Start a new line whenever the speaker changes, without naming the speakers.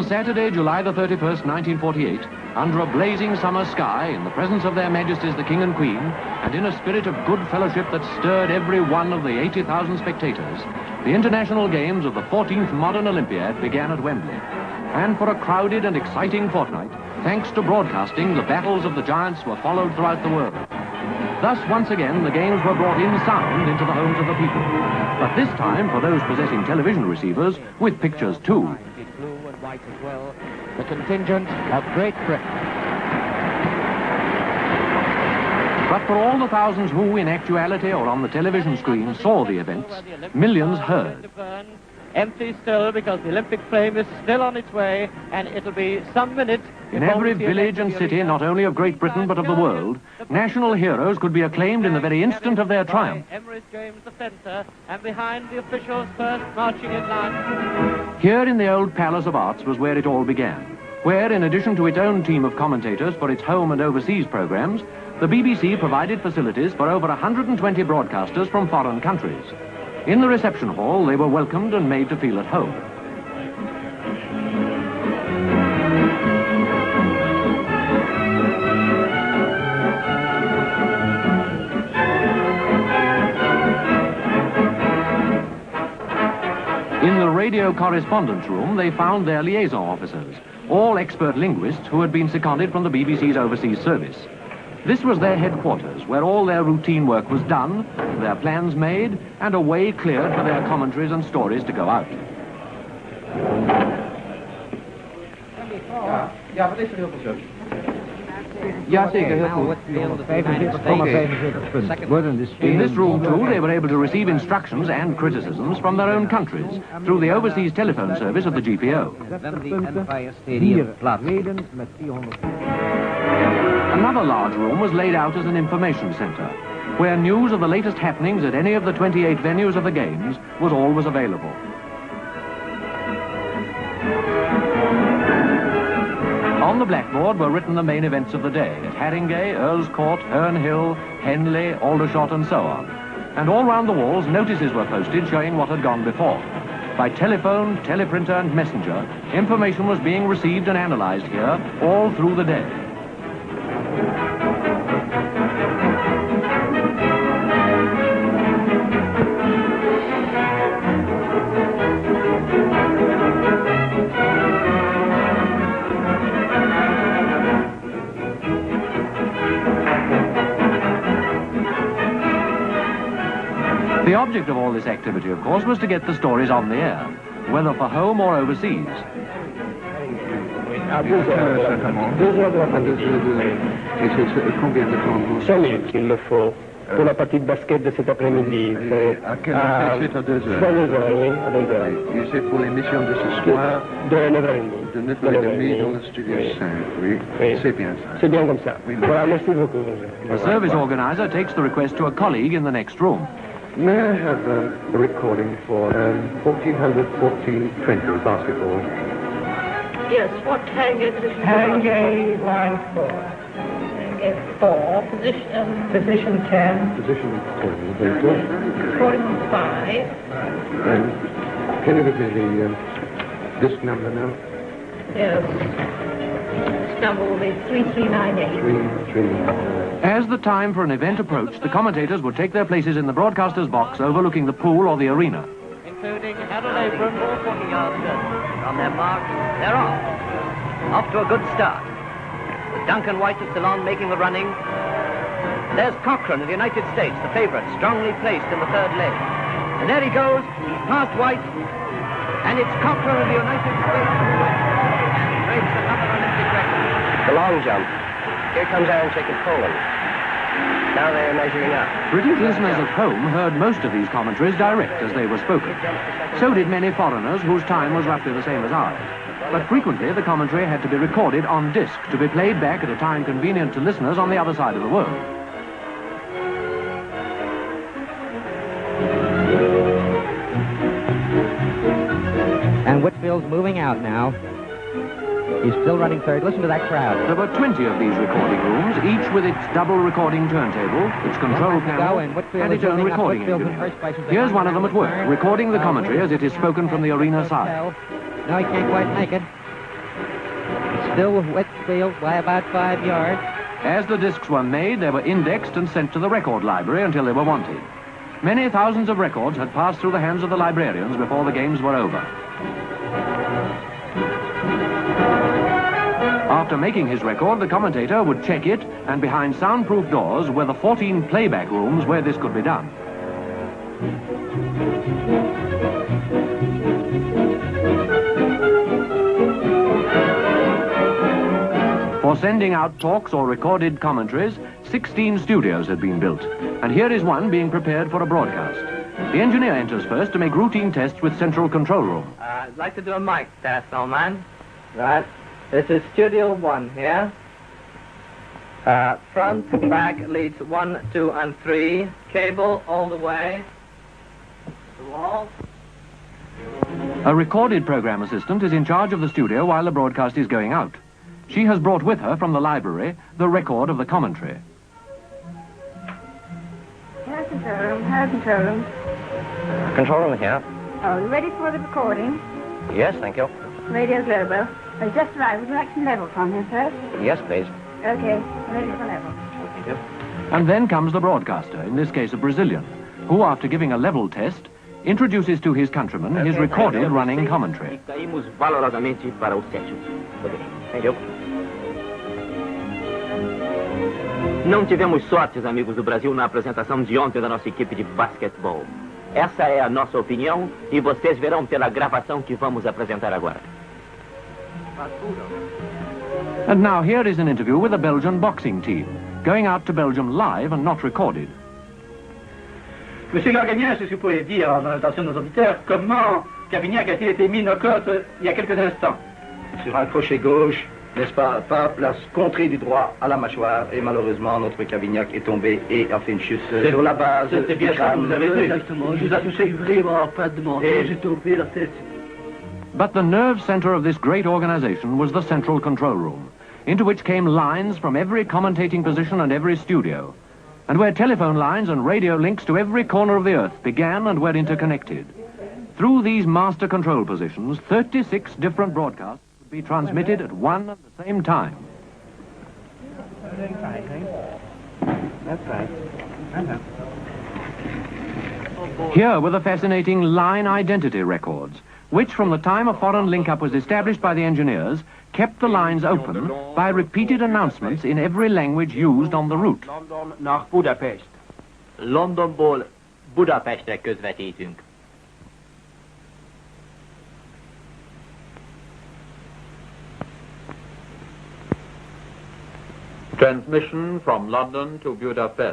On Saturday, July the 31st, 1948, under a blazing summer sky, in the presence of their Majesties the King and Queen, and in a spirit of good fellowship that stirred every one of the 80,000 spectators, the international games of the 14th modern Olympiad began at Wembley. And for a crowded and exciting fortnight, thanks to broadcasting, the battles of the giants were followed throughout the world. Thus, once again, the games were brought in sound into the homes of the people. But this time, for those possessing television receivers, with pictures too.
Blue and white as well, the contingent of Great Britain.
But for all the thousands who, in actuality or on the television screen, saw the events, millions heard.
Empty still, because the Olympic flame is still on its way, and it'll be some minutes.
In every village and city, not only of Great Britain but of the world, national heroes could be acclaimed in the very instant of their triumph.
Emrys James the fencer, and behind the officials first marching in line.
Here in the old Palace of Arts was where it all began, where, in addition to its own team of commentators for its home and overseas programs, the BBC provided facilities for over 120 broadcasters from foreign countries. In the reception hall, they were welcomed and made to feel at home. In the radio correspondence room, they found their liaison officers, all expert linguists who had been seconded from the BBC's overseas service. This was their headquarters, where all their routine work was done, their plans made, and a way cleared for their commentaries and stories to go out. In this room, too, they were able to receive instructions and criticisms from their own countries through the overseas telephone service of the GPO. Another large room was laid out as an information centre, where news of the latest happenings at any of the 28 venues of the Games was always available. On the blackboard were written the main events of the day at Haringey, Earl's Court, Herne Hill, Henley, Aldershot and so on. And all round the walls notices were posted showing what had gone before. By telephone, teleprinter and messenger, information was being received and analysed here all through the day. The object of all this activity, of course, was to get the stories on the air, whether for home or overseas.
Il le faut pour la partie de basket de cet après-midi.
À quelle heure? C'est à 2 heures.
2 heures, oui, à 2 heures.
Et c'est pour l'émission de ce soir?
De 9h30.
De 9h30 dans le studio 5, oui. C'est bien ça.
C'est bien comme ça. Voilà, merci beaucoup.
The service organizer takes the request to a colleague in the next room.
May I have a recording for 1400-1420 basketball?
Yes, what Haringey position?
Haringey, line 4.
Haringey 4, position 10.
Position 10, very good.
Recording 5.
And can you give me the disc number now?
Yes. This number will be 3398.
3398.
As the time for an event approached, the commentators would take their places in the broadcaster's box overlooking the pool or the arena.
Including Harold Abram, all 40 yards.
On their mark, they're off. Off to a good start. With Duncan White of Ceylon making the running. There's Cochrane of the United States, the favourite, strongly placed in the third leg. And there he goes. He's past White. And it's Cochrane of the United States who wins. And breaks another Olympic record.
The long jump. Here comes Aaron Chick of Poland. Now they're measuring up.
British listeners at home heard most of these commentaries direct as they were spoken. So did many foreigners whose time was roughly the same as ours. But frequently the commentary had to be recorded on disc to be played back at a time convenient to listeners on the other side of the world.
And Whitfield's moving out now. He's still running third. Listen to that crowd.
There were 20 of these recording rooms, each with its double recording turntable, its control panel, and its own recording engine. Here's one of them at work, recording the commentary as it is spoken from the arena side.
No, he can't quite make it. Still Whitfield by about 5 yards.
As the discs were made, they were indexed and sent to the record library until they were wanted. Many thousands of records had passed through the hands of the librarians before the games were over. After making his record, the commentator would check it, and behind soundproof doors were the 14 playback rooms where this could be done. For sending out talks or recorded commentaries, 16 studios had been built, and here is one being prepared for a broadcast. The engineer enters first to make routine tests with central control room.
I'd like to do a mic test, old man. Right. This is Studio 1 here. Front, back, leads 1, 2, and 3. Cable all the way. The wall.
A recorded program assistant is in charge of the studio while the broadcast is going out. She has brought with her from the library the record of the commentary.
Here's the control room. Here's the control room.
Control room here.
Oh, you ready for the recording?
Yes, thank you.
Radio global. It's just right. Would you like some level from here first?
Yes, please.
Okay, ready for level.
Thank you.
And then comes the broadcaster, in this case a Brazilian, who, after giving a level test, introduces to his countrymen his recorded running commentary.
Caímos valorosamente para o sétimo.
Thank you.
Não tivemos sortes, amigos do Brasil, na apresentação de ontem da nossa equipe de basquetebol. Essa é a nossa opinião e vocês verão pela gravação que vamos apresentar agora.
And now here is an interview with the Belgian boxing team, going out to Belgium live and not recorded.
Monsieur Gargagnan, est-ce que vous pouvez dire dans l'attention de nos auditeurs comment Cavignac a-t-il été mis knock-out il y a quelques instants?
Sur un crochet gauche, n'est-ce pas, place contrée du droit à la mâchoire, et malheureusement notre Cavignac est tombé et a fait une chute sur la base.
C'est bien ça que vous avez fait. Exactement, je vous ai touché vraiment pas de mon et j'ai tombé la tête.
But the nerve center of this great organization was the central control room, into which came lines from every commentating position and every studio, and where telephone lines and radio links to every corner of the earth began and were interconnected. Through these master control positions, 36 different broadcasts would be transmitted at one and the same time.
That's right.
Here were the fascinating line identity records, which from the time a foreign link-up was established by the engineers, kept the lines open by repeated announcements in every language used on the route.
London nach Budapest. Londonból Budapestre közvetítünk.
Transmission from London to Budapest.